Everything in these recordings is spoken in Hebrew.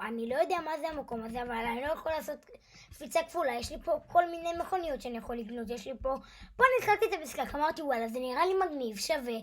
אני לא יודע מה זה המקום הזה, אבל אני לא יכול לעשות קפיצה כפולה. יש לי פה כל מיני מכוניות שאני יכול לקנות. יש לי פה... פה נשחקתי את המשחק, אמרתי וואלה, זה נראה לי מגניב, שווה.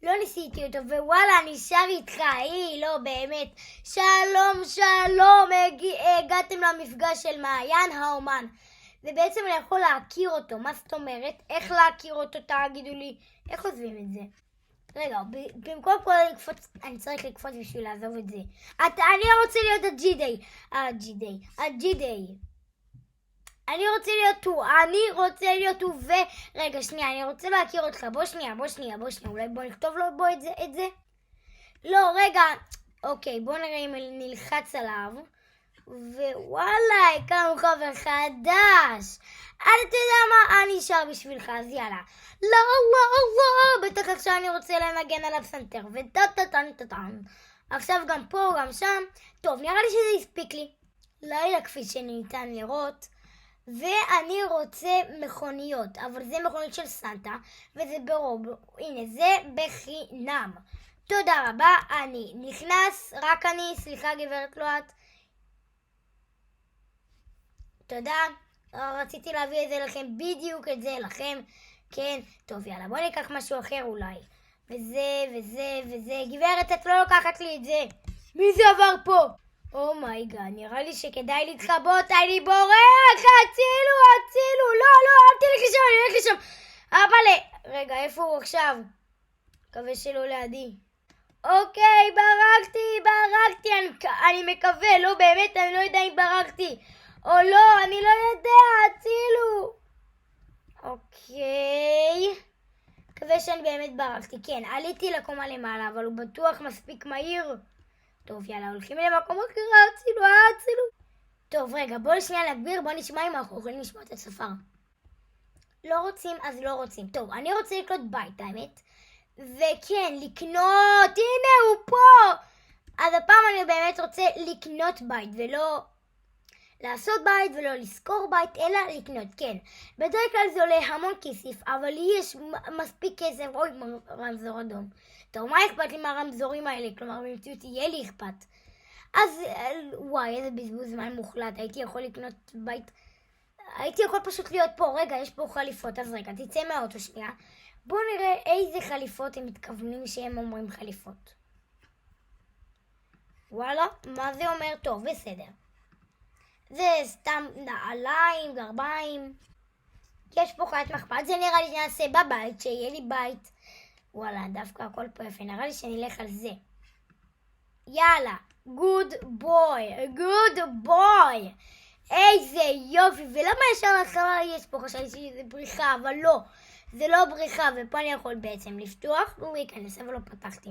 לא ניסיתי אותו, ווואלה, נשאר איתך, לא באמת. שלום, שלום, הגעתם למפגש של מעיין האומן. ובעצם אני יכול להכיר אותו. מה זאת אומרת? איך להכיר אותו? תגידו לי, איך עוזבים את זה? רגע, במקום כל לקפוץ, אני צריך לקפוץ בשביל לעזוב את זה. אני רוצה להיות הג'ידיי. אני רוצה להיות הוא, רגע, שנייה, אני רוצה להכיר אותך. בוא שנייה. אולי בוא נכתוב לו את זה? לא, רגע. אוקיי, בוא נראה אם נלחץ עליו. ווואלה, הכרנו חבר חדש. אתה יודע מה? אני אשאר בשבילך, אז יאללה. לא, בטח עכשיו אני רוצה לנגן על הפסנתר. וטטטטטטטן. עכשיו גם פה, גם שם. טוב, נראה לי שזה הספיק לי. לילה כפי שניתן לראות. ואני רוצה מכוניות, אבל זה מכוניות של סנטה, וזה ברוב. הנה, זה בחינם. תודה רבה, אני נכנס, רק אני, סליחה גברת לועת. תודה, רציתי להביא את זה לכם, בדיוק את זה לכם, כן, טוב יאללה, בוא ניקח משהו אחר אולי, וזה, גברת את לא לוקחת לי את זה, מי זה עבר פה? אומייגה, נראה לי שכדאי להתחבות, אני בורח, הצילו, לא, אל תלכי שם, אני הולך לשם, אבל, רגע, איפה הוא עכשיו? מקווה שלא לידי. אוקיי, ברחתי, אני מקווה, לא באמת, אני לא יודע אם ברחתי. או לא, אני לא יודע, הצילו. אוקיי. מקווה שאני באמת ברחתי. כן, עליתי לקומה למעלה, אבל הוא בטוח מספיק מהיר. טוב, יאללה, הולכים למקום אחר, הצילו. טוב, רגע, בואו שנייה נגביר, בואו נשמע אם אנחנו יכולים לשמוע את הספר. לא רוצים, אז לא רוצים. טוב, אני רוצה לקנות בית, האמת. וכן, לקנות, הנה הוא פה. אז הפעם אני באמת רוצה לקנות בית, ולא... לעשות בית ולא לשכור בית, אלא לקנות, כן. בדרך כלל זה עולה המון כסף, אבל לי יש מספיק כסף, אוי, רמזור אדום. טוב, מה אכפת לי מהרמזורים האלה? כלומר, במציאות יהיה לי אכפת. אז, וואי, איזה בזבוז זמן מוחלט. הייתי יכול לקנות בית, הייתי יכול פשוט להיות פה. רגע, יש פה חליפות, אז רגע, תצא מהאוטו שנייה. בואו נראה איזה חליפות הם מתכוונים שהם אומרים חליפות. וואלה, מה זה אומר? טוב, בסדר. זה סתם נעליים, גרביים. יש פה חיית מחפת, זה נראה לי שנעשה בבית, שיהיה לי בית. וואלה, דווקא הכל פה יפה, נראה לי שנלך על זה. יאללה, good boy. איזה יופי, ולמה ישר לאחר יש פה, חשבתי שזה בריחה, אבל לא. זה לא בריחה, ופה אני יכול בעצם לפתוח, והוא ייכנס, אבל לא פתחתי.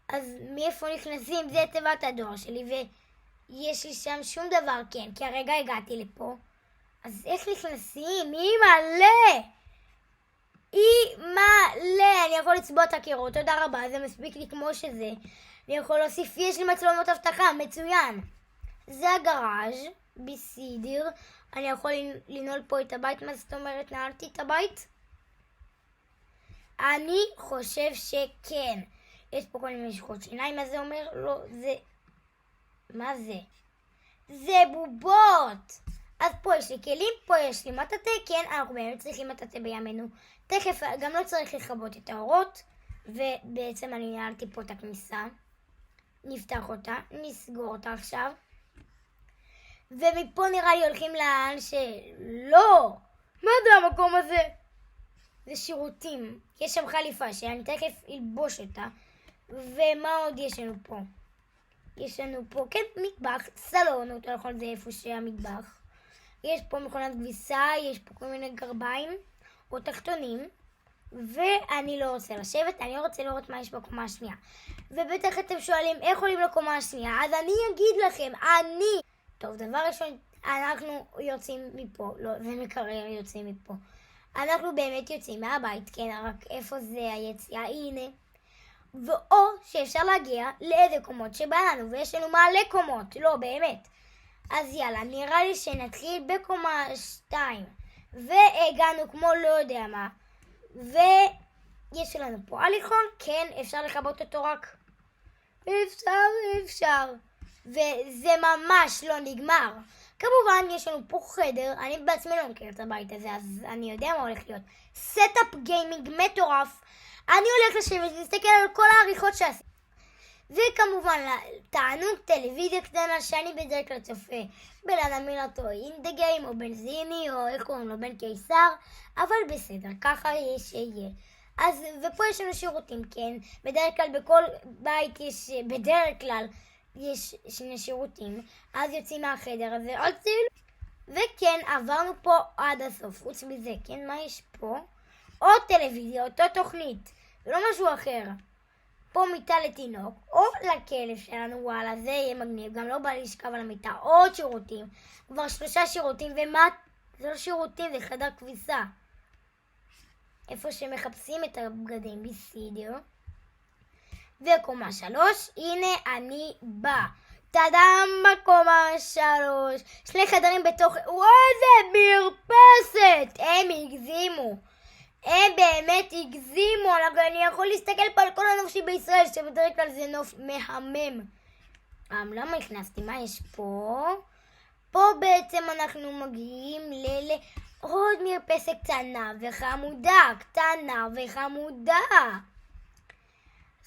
אז מאיפה נכנסים? זה תיבת הדואר שלי, יש לי שם שום דבר, כן, כי הרגע הגעתי לפה. אז איך נכנסים? אימא'לה! אני יכול לצבוע את הקירות, תודה רבה, זה מספיק לי כמו שזה. אני יכול להוסיף, יש לי מצלמות אבטחה, מצוין. זה הגראז' בסדר. אני יכול לנעול פה את הבית, מה זאת אומרת? נעלתי את הבית? אני חושב שכן. יש פה כל מיני משחות שיניים, מה זה אומר? לא, זה... מה זה? זה בובות! אז פה יש לי כלים, פה יש לי מטאטה, כן, אנחנו באמת צריכים מטאטה בימינו. תכף, גם לא צריך לכבות את האורות, ובעצם אני נעלתי פה את הכניסה. נפתח אותה, נסגור אותה עכשיו. ומפה נראה לי הולכים לאן שלא! מה זה המקום הזה? זה שירותים. יש שם חליפה שאני תכף אלבוש אותה. ומה עוד יש לנו פה? יש לנו פה, כן, מטבח, סלון, אותו לכל זה איפה שהמטבח. יש פה מכונת כביסה, יש פה כל מיני גרביים או תחתונים. ואני לא רוצה לשבת, אני רוצה לראות מה יש בקומה השנייה. ובטח אתם שואלים איך עולים לקומה השנייה, אז אני אגיד לכם, טוב, דבר ראשון, אנחנו יוצאים מפה, לא, זה מקרר יוצאים מפה. אנחנו באמת יוצאים מהבית, כן, רק איפה זה היציאה, הנה. ואו שאפשר להגיע לאיזה קומות שבא לנו, ויש לנו מלא קומות, לא, באמת. אז יאללה, נראה לי שנתחיל בקומה 2. והגענו כמו לא יודע מה. ויש לנו פה הליכון, כן, אפשר לכבות אותו רק. אפשר. וזה ממש לא נגמר. כמובן, יש לנו פה חדר, אני בעצמי לא מכיר את הבית הזה, אז אני יודע מה הולך להיות. סטאפ גיימינג מטורף. אני הולך לשבת ולהסתכל על כל העריכות שעשיתי. וכמובן, תענוג טלוויזיה קטנה שאני בדרך כלל צופה בלנמירת או אינדגיים או בנזיני או איך קוראים לו, בן קיסר, אבל בסדר, ככה שיהיה. אז, ופה יש לנו שירותים, כן, בדרך כלל בכל בית יש, בדרך כלל יש שני שירותים, אז יוצאים מהחדר הזה, עוד ציל, וכן, עברנו פה עד הסוף, חוץ מזה, כן, מה יש פה? עוד טלוויזיה, אותו תוכנית, לא משהו אחר. פה מיטה לתינוק, או לכלב שלנו, וואלה, זה יהיה מגניב, גם לא בא לשכב על המיטה, עוד שירותים, כבר 3 שירותים, ומה? זה לא שירותים, זה חדר כביסה. איפה שמחפשים את הבגדים בסדר. וקומה 3, הנה אני בא. תדם בקומה 3. 2 חדרים בתוך... וואי, זה מרפסת! הם הגזימו. הם באמת הגזימו. אני יכול להסתכל פה על כל הנוף בישראל, שבדרך כלל זה נוף מהמם. למה הכנסתי? מה יש פה? פה בעצם אנחנו מגיעים עוד מרפסת קטנה וחמודה,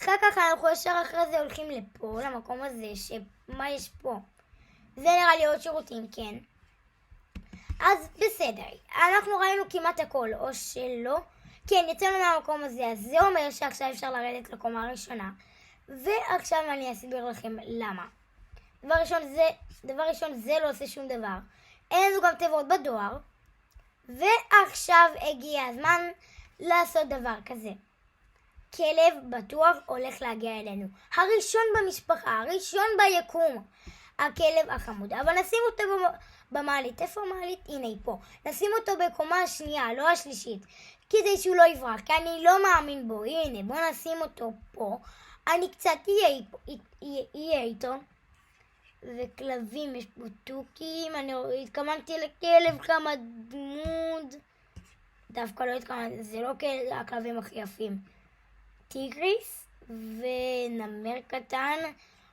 אחר כך אנחנו ישר אחרי זה הולכים לפה, למקום הזה, שמה יש פה? זה נראה לי עוד שירותים, כן. אז בסדר, אנחנו ראינו כמעט הכל, או שלא. כן, יצאנו מהמקום הזה, אז זה אומר שעכשיו אפשר לרדת לקומה הראשונה. ועכשיו אני אסביר לכם למה. דבר ראשון, זה לא עושה שום דבר. אין לנו גם תיבות בדואר. ועכשיו הגיע הזמן לעשות דבר כזה. כלב בטוח הולך להגיע אלינו. הראשון במשפחה, הראשון ביקום. הכלב החמוד. אבל נשים אותו במעלית. איפה המעלית? הנה היא פה. נשים אותו בקומה השנייה, לא השלישית. כדי שהוא לא יברח, כי אני לא מאמין בו. הנה, בוא נשים אותו פה. אני קצת אהיה איתו. וכלבים, יש פה טוקים. אני התכוונתי לכלב כמה דמוד. דווקא לא התכוונתי, זה לא הכלבים הכי יפים. טיגריס ונמר קטן.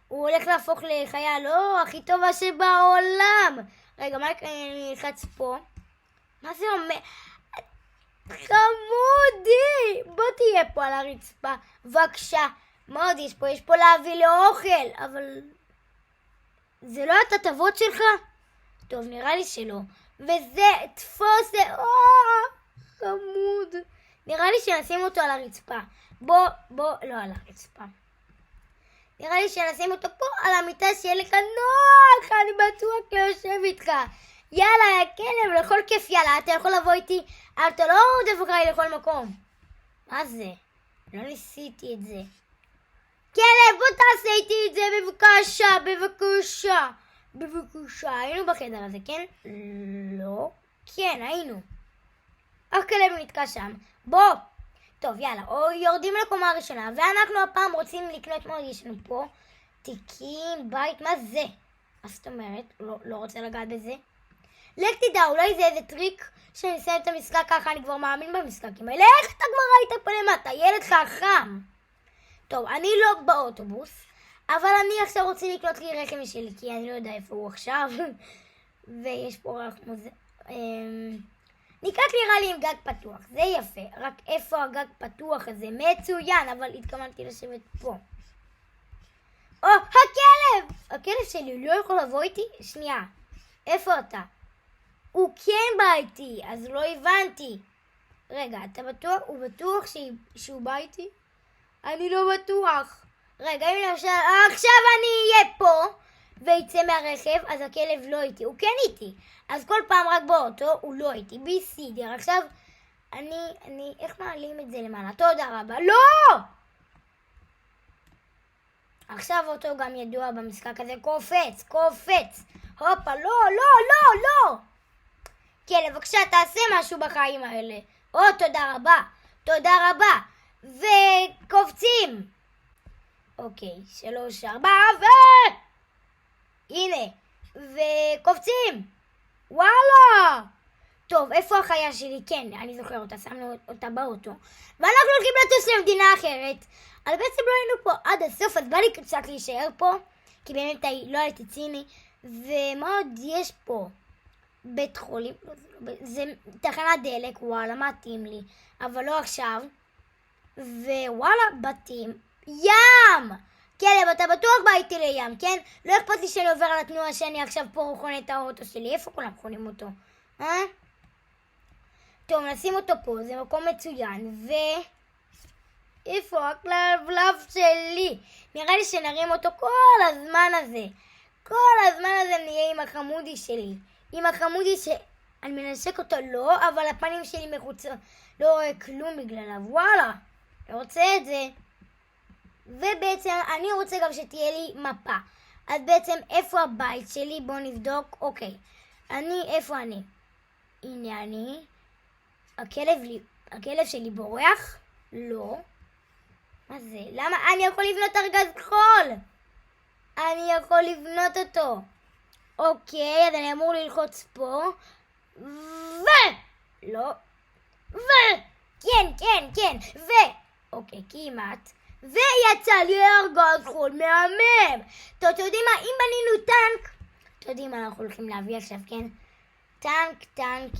הוא הולך להפוך לחיה לא הכי טובה שבעולם. רגע, מה אני אלחץ פה? מה זה אומר? חמודי! בוא תהיה פה על הרצפה. בבקשה. מה עוד יש פה? יש פה להביא לאוכל. אבל זה לא התותבות שלך? טוב, נראה לי שלא. וזה, תפוס זה. חמוד. נראה לי שנשים אותו על הרצפה. בוא, לא על הרצפה. נראה לי שנשים אותו פה על המיטה שיהיה לך נוח, אני בטוח ליושב איתך. יאללה, כלב, לכל כיף, יאללה, אתה יכול לבוא איתי, אבל אתה לא דפוק לי לכל מקום. מה זה? לא ניסיתי את זה. כלב, בוא תעשה איתי את זה, בבקשה. היינו בחדר הזה, כן? לא. כן, היינו. הכלב נתקע שם. בוא. טוב, יאללה, או יורדים לקומה הראשונה, ואנחנו הפעם רוצים לקנות מה יש לנו פה. תיקים, בית, מה זה? מה זאת אומרת? לא רוצה לגעת בזה. לך תדע, אולי זה איזה טריק שאני אסיים את המשחק ככה, אני כבר מאמין במשחקים האלה. איך אתה כבר ראית פה למטה? ילד חכם. טוב, אני לא באוטובוס, אבל אני עכשיו רוצה לקנות לי רכב שלי, כי אני לא יודע איפה הוא עכשיו. ויש פה רק ניקח נראה לי עם גג פתוח, זה יפה, רק איפה הגג פתוח הזה? מצוין, אבל התכוונתי לשבת פה. הכלב! הכלב שלי, הוא לא יכול לבוא איתי? שנייה, איפה אתה? הוא כן בא איתי, אז לא הבנתי. רגע, אתה בטוח? הוא בטוח שהוא בא איתי? אני לא בטוח. רגע, אם למשל, עכשיו אני אהיה פה ויצא מהרכב, אז הכלב לא איתי, הוא כן איתי. אז כל פעם רק באוטו, הוא לא איתי, בסדר. עכשיו, איך מעלים את זה למעלה? תודה רבה. לא! עכשיו אותו גם ידוע במשחק הזה, קופץ. הופה, לא. כלב, בבקשה, תעשה משהו בחיים האלה. תודה רבה. וקופצים. אוקיי, 3, 4, הנה, וקופצים. וואלה. טוב, איפה החיה שלי? כן, אני זוכר אותה, שמנו אותה באוטו. ואנחנו הולכים לטוס למדינה אחרת. אבל בעצם לא היינו פה עד הסוף, אז בא לי קצת להישאר פה. כי באמת לא הייתי ציני. ומה עוד יש פה? בית חולים, זה תחנת דלק, וואלה, מתאים לי. אבל לא עכשיו. ווואלה, בתים. ים! כלב, אתה בטוח בא איתי לים, כן? לא אכפת לי שאני עובר על התנועה שאני עכשיו פה חונה את האוטו שלי. איפה כולם חונים אותו? טוב, נשים אותו פה, זה מקום מצוין. איפה הכלבלב שלי? נראה לי שנרים אותו כל הזמן הזה. כל הזמן הזה נהיה עם החמודי שלי. עם החמודי אני מנשק אותו לא, אבל הפנים שלי מחוצה. לא רואה כלום בגלליו. וואלה, אני רוצה את זה. ובעצם אני רוצה גם שתהיה לי מפה. אז בעצם איפה הבית שלי? בואו נבדוק. אוקיי. איפה אני? הנה אני. הכלב שלי בורח? לא. מה זה? למה? אני יכול לבנות ארגז חול. אני יכול לבנות אותו. אוקיי, אז אני אמור ללחוץ פה. לא. כן. אוקיי, כמעט. ויצא לי ארגז חול מהמם. טוב, אתם יודעים מה? אם בנינו טנק, אתם יודעים מה אנחנו הולכים להביא עכשיו, כן? טנק.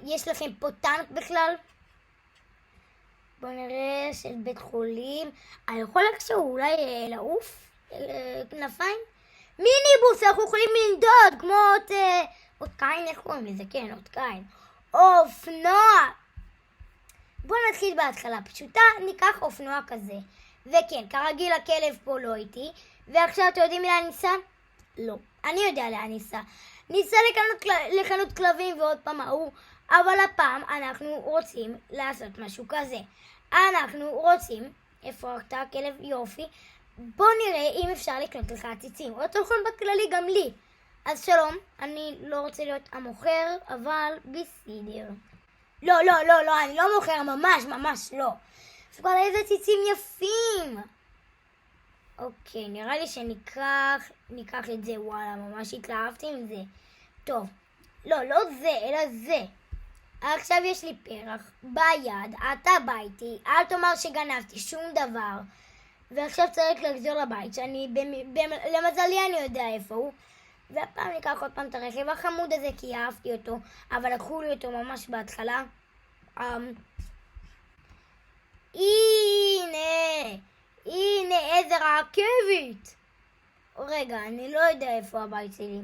יש לכם פה טנק בכלל? בואו נראה של בית חולים. אני יכול לחשוב אולי לעוף? כנפיים? מיניבוס, אנחנו יכולים לנדוד כמו אות קין, איך קוראים לזה? כן, אות קין. אופנוע. בואו נתחיל בהתחלה פשוטה, ניקח אופנוע כזה. וכן, כרגיל הכלב פה לא איתי. ועכשיו אתם יודעים לאן ניסע? לא. אני יודע לאן ניסע. ניסע לחנות כלבים ועוד פעם אבל הפעם אנחנו רוצים לעשות משהו כזה. אנחנו רוצים, איפה אתה הכלב? יופי. בוא נראה אם אפשר לקנות לך עציצים. או תוכל בכללי גם לי. אז שלום, אני לא רוצה להיות המוכר, אבל בסדר. לא, אני לא מוכר, ממש לא. אבל איזה ציצים יפים. אוקיי, נראה לי ניקח את זה, וואלה, ממש התלהבתי עם זה. טוב, לא זה, אלא זה. עכשיו יש לי פרח ביד, אתה ביתי, אל תאמר שגנבתי שום דבר. ועכשיו צריך לחזור לבית, שאני למזלי אני יודע איפה הוא. והפעם ניקח עוד פעם את הרכב החמוד הזה, כי אהבתי אותו, אבל לקחו לי אותו ממש בהתחלה. הנה, איזה רכבת. רגע, אני לא יודע איפה הבית שלי.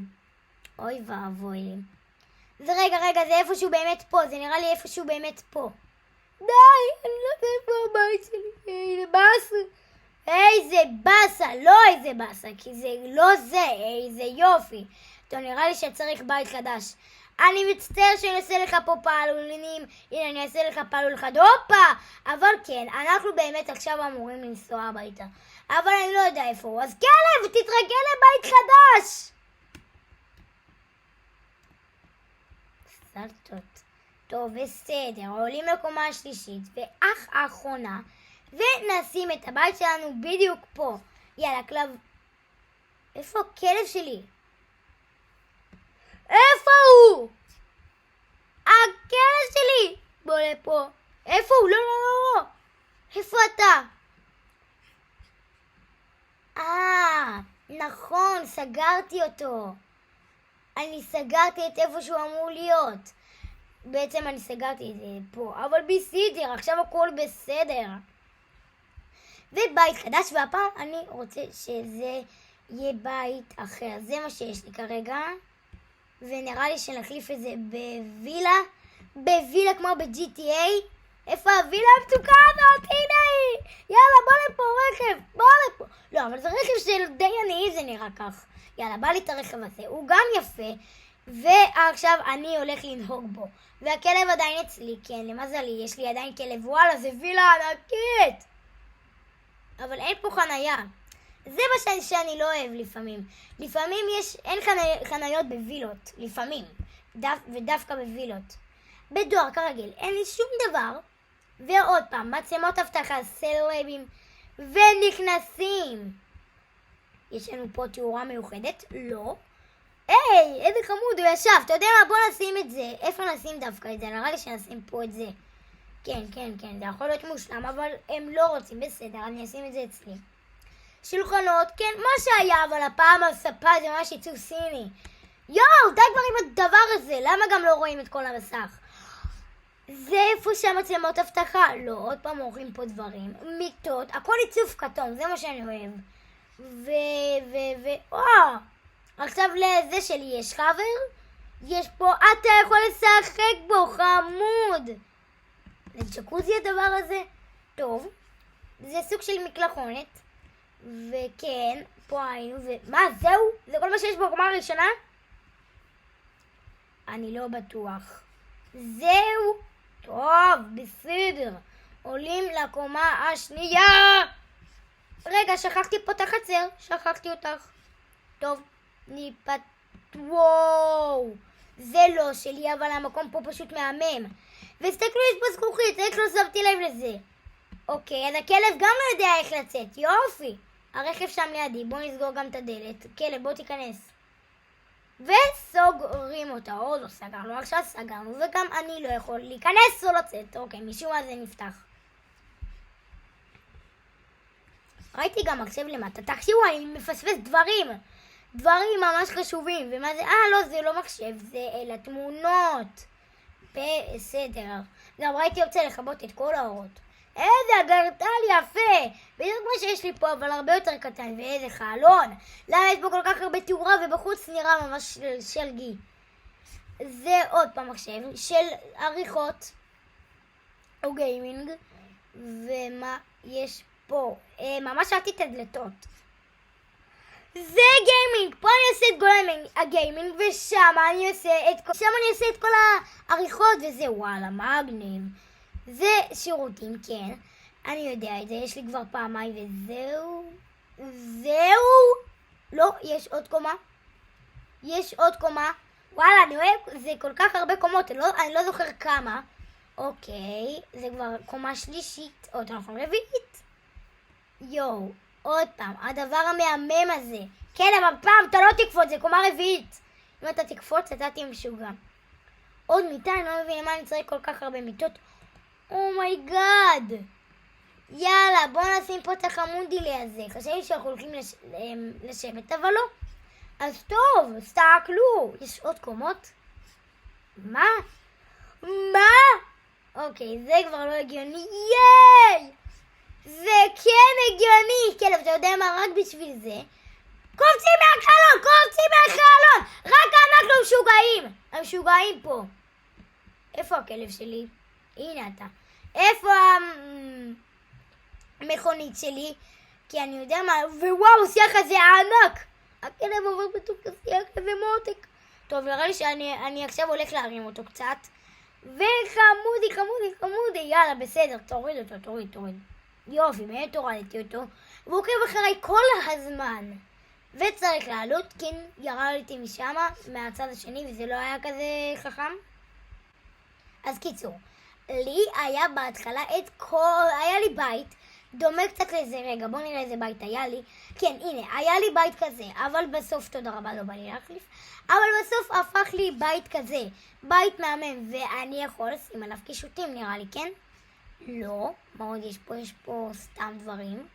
אוי ואבוי לי. רגע, זה איפשהו באמת פה, זה נראה לי איפשהו באמת פה. די, אני לא יודע איפה הבית שלי. איזה באסה, כי זה לא זה, איזה יופי. טוב, נראה לי שצריך בית חדש. אני מצטער שאני אעשה לך פה פעלולים, הנה אני אעשה לך פעלול אחד, הופה! אבל כן, אנחנו באמת עכשיו אמורים לנסוע הביתה. אבל אני לא יודע איפה הוא, אז כלב, תתרגל לבית חדש! סלטות. טוב, בסדר, עולים לקומה השלישית, ואח האחרונה, ונשים את הבית שלנו בדיוק פה. יאללה, כלב. איפה הכלב שלי? איפה הוא? הכלב שלי! בוא לפה. איפה הוא? לא. איפה אתה? נכון, סגרתי אותו. אני סגרתי את איפה שהוא אמור להיות. בעצם אני סגרתי את זה פה. אבל בסדר, עכשיו הכל בסדר. ובית חדש, והפעם אני רוצה שזה יהיה בית אחר. זה מה שיש לי כרגע. ונראה לי שנחליף את זה בווילה כמו ב-GTA. איפה הווילה המתוקה הזאת? הנה היא! יאללה, בוא לפה רכב, בוא לפה. לא, אבל זה רכב של די עניים זה נראה כך. יאללה, בא לי את הרכב הזה. הוא גם יפה. ועכשיו אני הולך לנהוג בו. והכלב עדיין אצלי, כן, למזלי, יש לי עדיין כלב. וואלה, זה וילה ענקית! אבל אין פה חנייה. זה מה שאני לא אוהב לפעמים. לפעמים אין חניות בווילות. לפעמים. ודווקא בווילות. בדואר כרגיל. אין לי שום דבר. ועוד פעם, מצלמות אבטחה, סלולרים. ונכנסים. יש לנו פה תאורה מיוחדת? לא. היי, איזה חמוד, הוא ישב. אתה יודע מה? בוא נשים את זה. איפה נשים דווקא את זה? נראה לי שנשים פה את זה. כן. זה יכול להיות מושלם, אבל הם לא רוצים. בסדר, אני אשים את זה אצלי. שולחנות, כן, מה שהיה, אבל הפעם הספה זה ממש עיצוב סיני. יואו, די כבר עם הדבר הזה, למה גם לא רואים את כל המסך? זה איפה שהמצלמות הבטחה, לא, עוד פעם עורכים פה דברים, מיטות, הכל עיצוב כתום, זה מה שאני אוהב. עכשיו לזה שלי יש חבר, יש פה, אתה יכול לשחק בו, חמוד. זה ג'קוזי הדבר הזה? טוב, זה סוג של מקלחונת, וכן, פה היינו, מה, זהו? זה כל מה שיש בקומה הראשונה? אני לא בטוח. זהו? טוב, בסדר. עולים לקומה השנייה. רגע, שכחתי פה את החצר. שכחתי אותך. טוב, וואו. זה לא שלי, אבל המקום פה פשוט מהמם. וסתכלו, יש פה זכוכית, איך לא שמתי לב לזה. אוקיי, אז הכלב גם לא יודע איך לצאת. יופי. הרכב שם לידי, בואו נסגור גם את הדלת. כלב, בוא תיכנס. וסוגרים אותה, עוד לא סגרנו, עכשיו סגרנו, וגם אני לא יכול להיכנס או לצאת. אוקיי, משום מה זה נפתח. ראיתי גם מחשב למטה, תקשיבו, אני מפספס דברים ממש חשובים, ומה זה? לא, זה לא מחשב, זה אלה תמונות. בסדר. גם ראיתי אופציה לכבות את כל האורות. איזה אגרטל יפה! בדיוק כמו שיש לי פה, אבל הרבה יותר קטן. ואיזה חלון! למה יש פה כל כך הרבה תאורה ובחוץ נראה ממש שלגי? זה עוד פעם מחשב של עריכות או גיימינג. ומה יש פה? ממש ראיתי את הדלתות. זה גיימינג! פה אני עושה את כל הגיימינג, ושם אני עושה את כל העריכות, וזה וואלה, מגניב. זה שירותים, כן. אני יודע את זה, יש לי כבר פעמיים, וזהו. לא, יש עוד קומה. וואלה, אני אוהב, זה כל כך הרבה קומות, אני לא זוכר כמה. אוקיי, זה כבר קומה שלישית, עוד נכון רביעית. יואו, עוד פעם, הדבר המהמם הזה. כן, אבל פעם, אתה לא תקפוץ, זה קומה רביעית. אם אתה תקפוץ, אתה תהיה משוגע. עוד מיטה, אני לא מבינה מה אני צריך כל כך הרבה מיטות. אומייגאד. יאללה, בוא נשים פה את החמודילי הזה. חשבתי שאנחנו הולכים לשבת, אבל לא. אז טוב, סתכלו. יש עוד קומות? מה? אוקיי, זה כבר לא הגיוני. ייי! זה כן הגיוני. כן, אבל אתה יודע מה? רק בשביל זה. קופצים מהחלון! רק אנחנו המשוגעים פה. איפה הכלב שלי? הנה אתה. איפה המכונית שלי? כי אני יודע מה, ווואו, שיח הזה ענק. הכלב עובר בתוך השיח הזה מותק. טוב, נראה לי שאני עכשיו הולך להרים אותו קצת. וחמודי, יאללה, בסדר, תוריד אותו. יופי, באמת הורדתי אותו. והוא עוקב אחריי כל הזמן. וצריך לעלות, כן, ירדתי משם, מהצד השני, וזה לא היה כזה חכם. אז קיצור, לי היה בהתחלה היה לי בית, דומה קצת לזה, רגע, בוא נראה איזה בית היה לי. כן, הנה, היה לי בית כזה, אבל בסוף, תודה רבה, לא בא לי להחליף, אבל בסוף הפך לי בית כזה, בית מהמם, ואני יכול לשים עליו קישוטים, נראה לי, כן? לא, מה עוד יש פה? יש פה סתם דברים,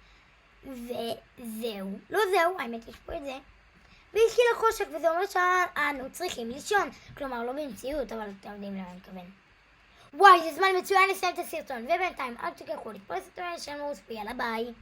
וזהו. לא זהו, האמת, יש פה את זה. והתחיל החושך, וזה אומר שאנו צריכים לישון, כלומר, לא במציאות, אבל אתם יודעים למה אני מתכוון. וואי, זה זמן מצוין לסיים את הסרטון, ובינתיים, אל תשכחו לתפוס את הסרטון של מרוס, ויאללה ביי.